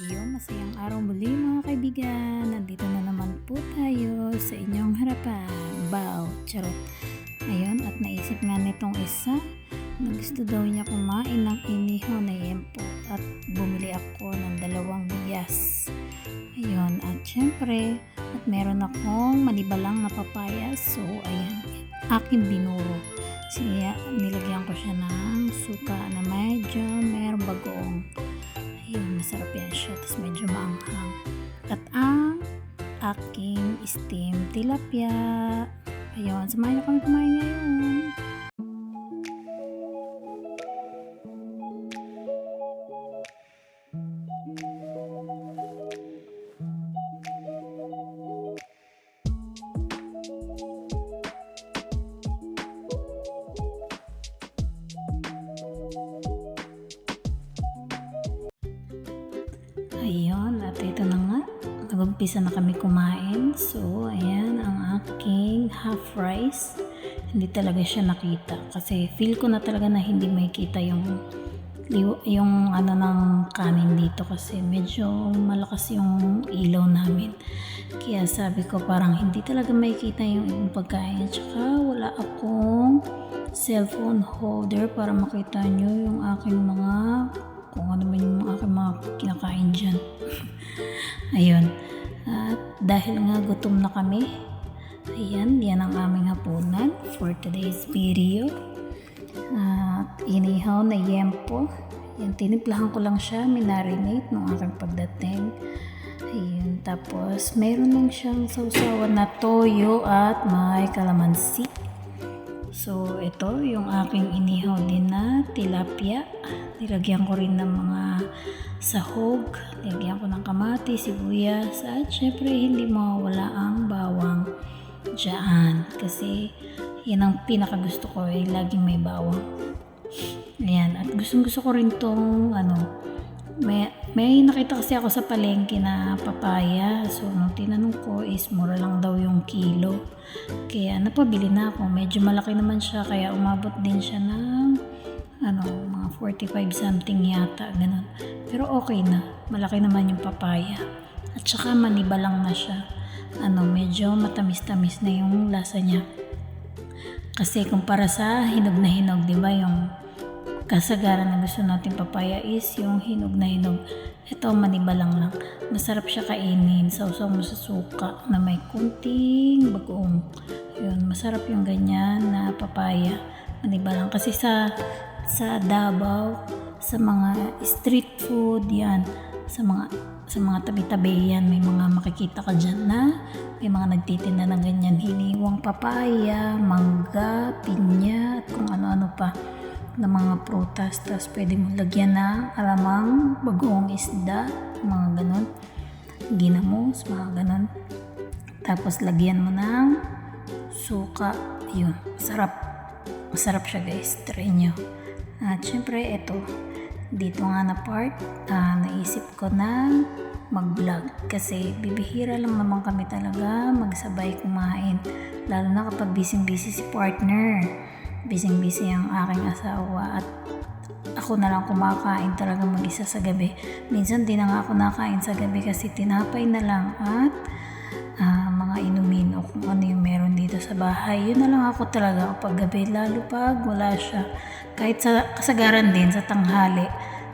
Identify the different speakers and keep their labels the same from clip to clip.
Speaker 1: Masayang araw muli mga kaibigan. Nandito na naman po tayo sa inyong harapan. Bow, charot. Ayun, at naisip nga nitong isa na gusto daw niya kumain ng inihaw na yempo at bumili ako ng 2 bigas. Ayun, at syempre, at meron akong manibalang na papaya. So, ayan, aking binuro. Siya, nilagyan ko siya ng suka na medyo merong bagoong. Ayun, masarap yan siya. Tapos medyo maanghang. At ang aking steam tilapia. Ayun, samahan niyo kami kumain ngayon. Ayun, at ito na nga. Nag-umpisa na kami kumain. So, ayan ang aking half rice. Hindi talaga siya nakita. Kasi feel ko na talaga na hindi makita yung ano ng kanin dito. Kasi medyo malakas yung ilaw namin. Kaya sabi ko parang hindi talaga makita yung ibang pagkain. Tsaka wala akong cellphone holder para makita nyo yung aking mga kung ano man yung aking mga kinakain dyan. Ayun. At dahil nga gutom na kami, ayan, yan ang aming hapunan for today's video. At inihaw na yempo. Yan, tinimplahan ko lang siya, minarinate nung aking pagdating. Ayun, tapos meron lang siyang sausawan na toyo at may kalamansi. So, ito yung aking inihaw din na tilapia. Nilagyan ko rin ng mga sahog. Nilagyan ko ng kamati, sibuyas. At syempre, hindi mawawala ang bawang dyan. Kasi, yan ang pinakagusto ko eh. Laging may bawang. Ayan. At gustong-gusto ko rin tong may nakita kasi ako sa palengke na papaya. So, nung tinanong ko is mura lang daw yung kilo. Kaya napabili na ako. Medyo malaki naman siya. Kaya umabot din siya ng mga 45 something yata. Ganun. Pero okay na. Malaki naman yung papaya. At saka manibalang na siya. Medyo matamis-tamis na yung lasa niya. Kasi kumpara sa hinog na hinog, di ba yung kasagaran na gusto natin papaya is yung hinog na hinog. Ito manibalang lang. Masarap siya kainin. Sausaw mo sa suka na may kunting bagoong. Yun, masarap yung ganyan na papaya. Manibalang. Kasi sa Davao, sa mga street food, yan. Sa mga tabi-tabi yan, may mga makikita ka dyan na may mga nagtitinda ng ganyan. Hiniwang papaya, mangga, pinya, at kung ano-ano pa na mga prutas. Tapos pwede mo lagyan ng alamang bagoong isda, mga ganon, ginamos, mga ganon. Tapos lagyan mo ng suka. Yun, masarap siya guys, try nyo. At syempre ito, dito nga na part, naisip ko na mag-vlog kasi bibihira lang naman kami talaga magsabay kumain, lalo na kapag busy-busy si partner. Busy ang aking asawa at ako na lang kumakain talaga mag-isa sa gabi. Minsan di na nga ako nakain sa gabi kasi tinapay na lang at mga inumin o kung ano yung meron dito sa bahay. Yun na lang ako talaga kapag gabi, lalo pag wala siya. Kahit sa kasagaran din sa tanghali.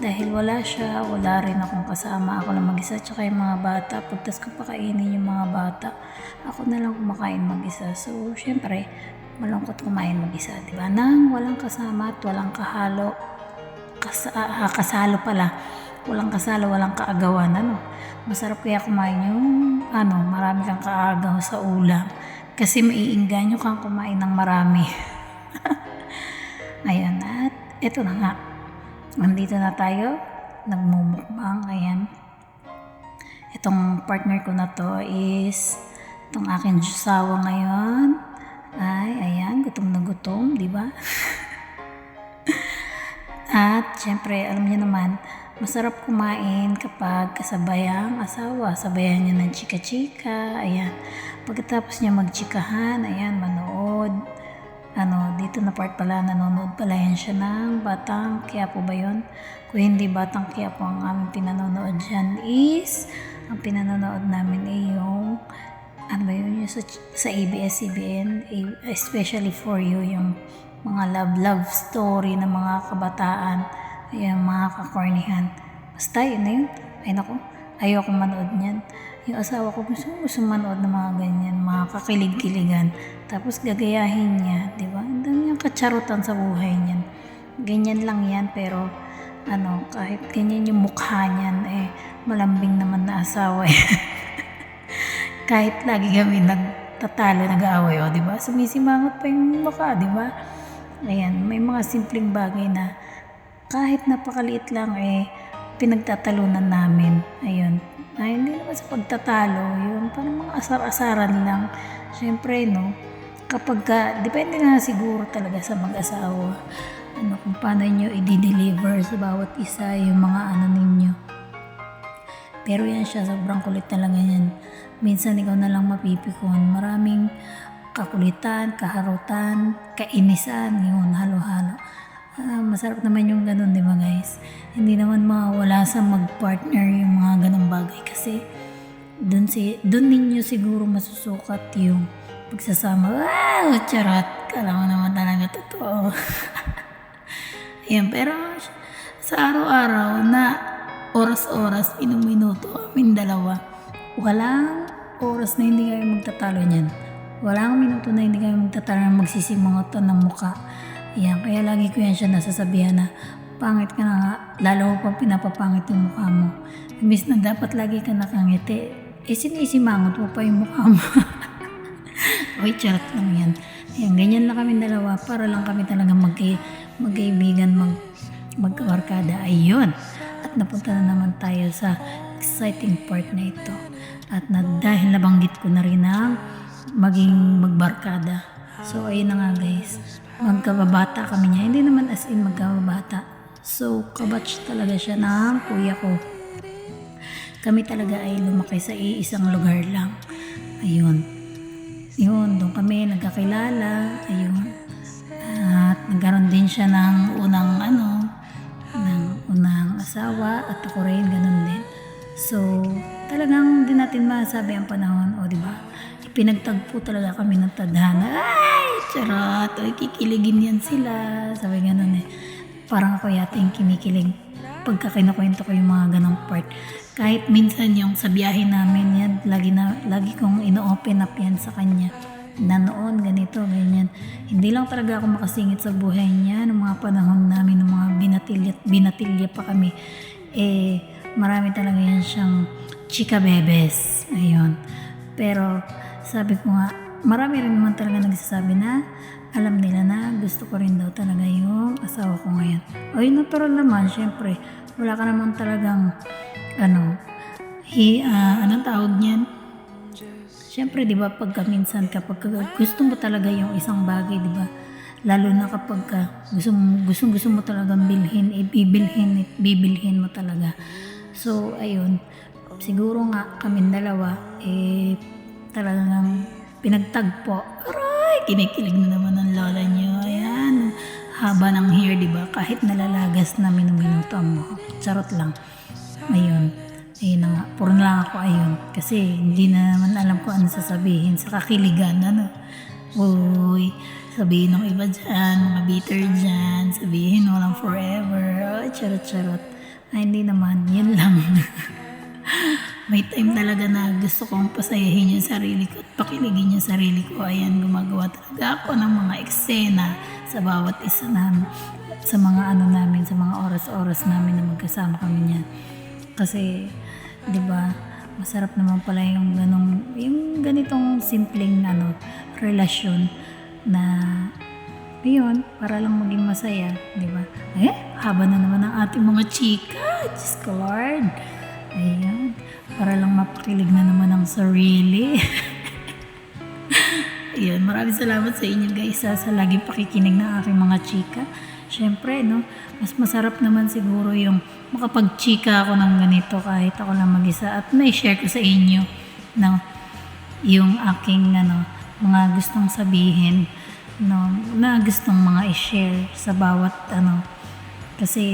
Speaker 1: Dahil wala siya, wala rin akong kasama. Ako lang mag-isa tsaka yung mga bata. Pagtas ko pakainin yung mga bata, ako na lang kumakain mag-isa. So, syempre, malungkot kumain mag-isa, diba? Nang walang kasama at walang kahalo. Kasalo pala. Walang kasalo, walang kaagawan. Masarap kaya kumain yung marami kang kaagaw sa ulam. Kasi maiinganyo kang kumain ng marami. Ayan, at eto na nga. Nandito na tayo. Nagmumukbang. Ayan. Itong partner ko na to is itong aking jusawa ngayon. Ay, ayan, gutom na gutom, di ba? At syempre, alam niyo naman, masarap kumain kapag kasabay ang asawa. Sabayan niya ng chika-chika, ayan. Pagkatapos niya magchikahan, ayan, manood dito na part pala, nanonood pala yan siya ng Batang Quiapo ba yun? Kung hindi Batang Quiapo, ang aming pinanonood dyan is, ang pinanonood namin ay yung, ano ba yun, yung sa ABS-CBN, especially for you, yung mga love story ng mga kabataan, yung mga kakornihan. Basta yun na yun. Ay naku, ayoko manood niyan. Yung asawa ko gusto manood ng mga ganyan, mga kakilig-kiligan. Tapos gagayahin niya, di ba? Ang dami niyang katsarutan sa buhay niyan. Ganyan lang yan, pero kahit ganyan yung mukha niyan, malambing naman na asawa yan. Kahit lagi kami nagtatalo, nag-aaway, di ba? Sumisimangot pa yung mukha, di ba? Ayan, may mga simpleng bagay na kahit napakaliit lang, pinagtatalunan namin. Ayun. Ay, hindi naman sa pagtatalo, yun, parang mga asar-asaran lang. Siyempre, depende na siguro talaga sa mag-asawa, kung paano nyo i-deliver sa bawat isa yung mga ninyo. Pero yan siya, sobrang kulit talaga yan. Minsan ikaw na lang mapipikon. Maraming kakulitan, kaharutan, kainisan, yun, halo-halo. Masarap naman yung ganun, di ba guys? Hindi naman mawala sa mag-partner yung mga ganung bagay kasi dun ninyo siguro masusukat yung pagsasama. Wow! Charot! Kala mo naman talaga totoo. Ayan, pero sa araw-araw na oras-oras, minuto amin dalawa, walang oras na hindi kayo magtatalo niyan. Walang minuto na hindi kayo magtatalo na magsisimangotan ng muka. Yan, kaya lagi ko yan siya nasasabihan na pangit ka na nga, lalo mo pang pinapapangit yung mukha mo. Imbis na dapat lagi ka nakangiti, sinisimangot mo pa yung mukha mo. Uy, charot lang yan. Yan, ganyan lang kami dalawa para lang kami talaga magkaibigan, magkabarkada. Ayun. At napunta na naman tayo sa exciting part na ito. At dahil nabanggit ko na rin ang maging magbarkada. So, ayun na nga guys. Magkababata kami niya. Hindi naman as in magkababata. So, kabatch talaga siya ng kuya ko. Kami talaga ay lumaki sa isang lugar lang. Ayun. Yun, doon kami nagkakilala. Ayun. At nagkaroon din siya ng unang asawa at ako rin, ganun din. So, talagang din natin masabi ang panahon, di ba? Pinagtagpo talaga kami ng tadhana. Ay, charot! Ay, kikiligin yan sila. Sabi ganun Parang ako yata yung kinikilig pagka kinukwento ko yung mga ganong part. Kahit minsan yung sa biyahe namin yan, lagi kong ino-open up yan sa kanya. Na noon, ganito, ganyan. Hindi lang talaga ako makasingit sa buhay niya ng mga panahon namin, ng mga binatilya pa kami. Marami talaga yan siyang chika bebes. Ayun. Pero, sabi ko nga, marami rin naman talaga nagsasabi na alam nila na gusto ko rin daw talaga yung asawa ko ngayon. Ay, natural naman, syempre. Wala ka naman talagang, anong tawag niyan? Syempre, di ba, kapag gusto mo talaga yung isang bagay, di ba? Lalo na kapag gusto mo talagang bilhin, bibilhin mo talaga. So, ayun. Siguro nga, kaming dalawa, talagang pinagtagpo. Aray, kinikilig na naman ang lola niyo. Ayan, haba ng hair, di ba? Kahit nalalagas na minuto mo. Charot lang. Ayun na nga, puro na lang ako ayun. Kasi hindi na naman alam ko ano sasabihin sa kakiligan. Uy, sabihin ng iba dyan, mga bitter dyan, sabihin walang forever. Charot. Ay, hindi naman, yun lang. May time talaga na gusto kong pasayahin yung sarili ko at pakiligin yung sarili ko. Ayan, gumagawa talaga ako ng mga eksena sa bawat isa namin, sa mga namin, sa mga oras-oras namin na magkasama kami niyan. Kasi, di ba, masarap naman pala yung ganitong simpleng relasyon na yun, para lang maging masaya, di ba? Haba na naman ang ating mga chika. Diyos ko, Lord. Ayan, para lang mapakilig na naman ang sarili. Ayan, maraming salamat sa inyo guys sa laging pakikinig ng aking mga chika. Siyempre, mas masarap naman siguro yung makapag-chika ako ng ganito kahit ako lang mag-isa at may share ko sa inyo yung aking mga gustong sabihin no, na gustong mga i-share sa bawat kasi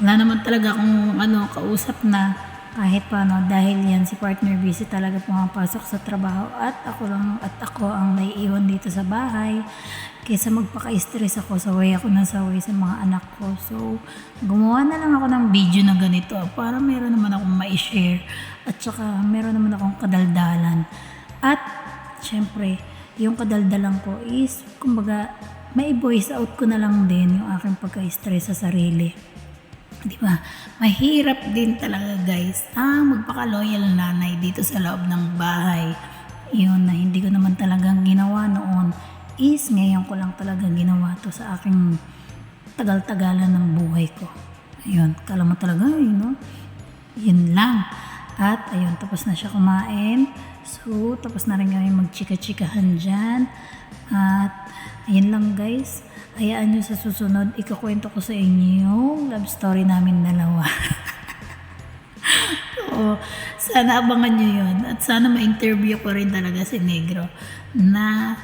Speaker 1: wala naman talaga akong kausap na kahit paano, dahil yan si partner busy talaga pumapasok sa trabaho at ako ang naiiwan dito sa bahay. Kaysa magpaka-stress ako, saway ako ng saway sa mga anak ko. So, gumawa na lang ako ng video na ganito para meron naman akong ma-share at saka meron naman akong kadaldalan. At syempre, yung kadaldalan ko is, kumbaga, may voice out ko na lang din yung aking pagka-stress sa sarili. Diba? Mahirap din talaga guys magpaka-loyal nanay dito sa loob ng bahay. Yun na hindi ko naman talagang ginawa noon is ngayon ko lang talaga ginawa to sa aking tagal-tagalan ng buhay ko. Ayun, kala mo talaga yun lang. At ayun, tapos na siya kumain. So, tapos na rin kami magchika-chikahan dyan. At ayun lang guys. Hayaan nyo sa susunod, ikakwento ko sa inyo yung love story namin dalawa. So, sana abangan nyo yun. At sana ma-interview ko rin talaga si Negro na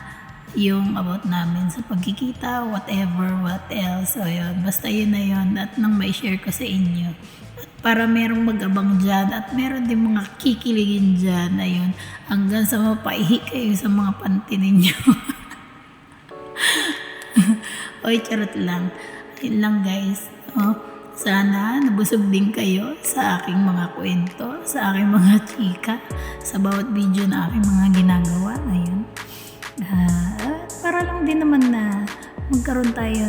Speaker 1: yung about namin sa pagkikita, whatever, what else. So, yun. Basta yun na yun. At nang ma-share ko sa inyo. At para merong mag-abang dyan at meron din mga kikiligin dyan. Ayun. Hanggang sa mapaihi kayo sa mga panty ninyo. Oy, charot lang. Ayun lang guys. Sana nabusog din kayo sa aking mga kwento, sa aking mga chika, sa bawat video na aking mga ginagawa. Ayun. Para lang din naman na magkaroon tayo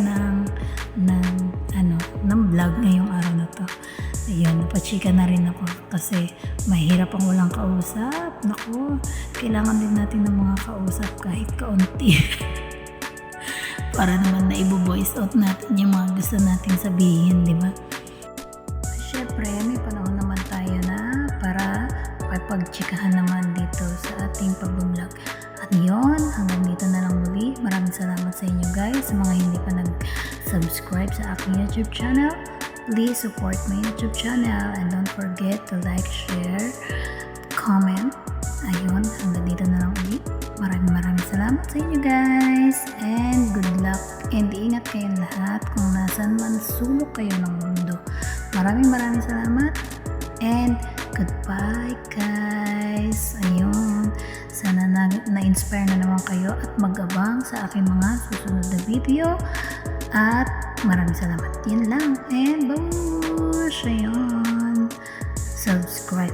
Speaker 1: ng vlog ngayong araw na to. Ayun, napachika na rin ako kasi mahirap ang walang kausap. Naku, kailangan din natin ng mga kausap kahit kaunti. Para naman na i-voice out natin yung mga gusto natin sabihin, di ba? Syempre, may panahon naman tayo na para pagchikahan naman dito sa ating pag-vlog. At yun, hanggang dito na lang muli. Maraming salamat sa inyo guys. Sa mga hindi pa nag-subscribe sa aking YouTube channel, please support my YouTube channel and don't forget to like, share, comment. Ayun, hanggang dito na lang ulit. Maraming salamat sa inyo guys and good luck and ingat kayong lahat kung nasan man sulok kayo ng mundo. Maraming salamat and goodbye guys. Ayun, sana na-inspire na naman kayo at mag-abang sa aking mga susunod na video at maraming salamat. Yun lang and babush. Ayun, subscribe.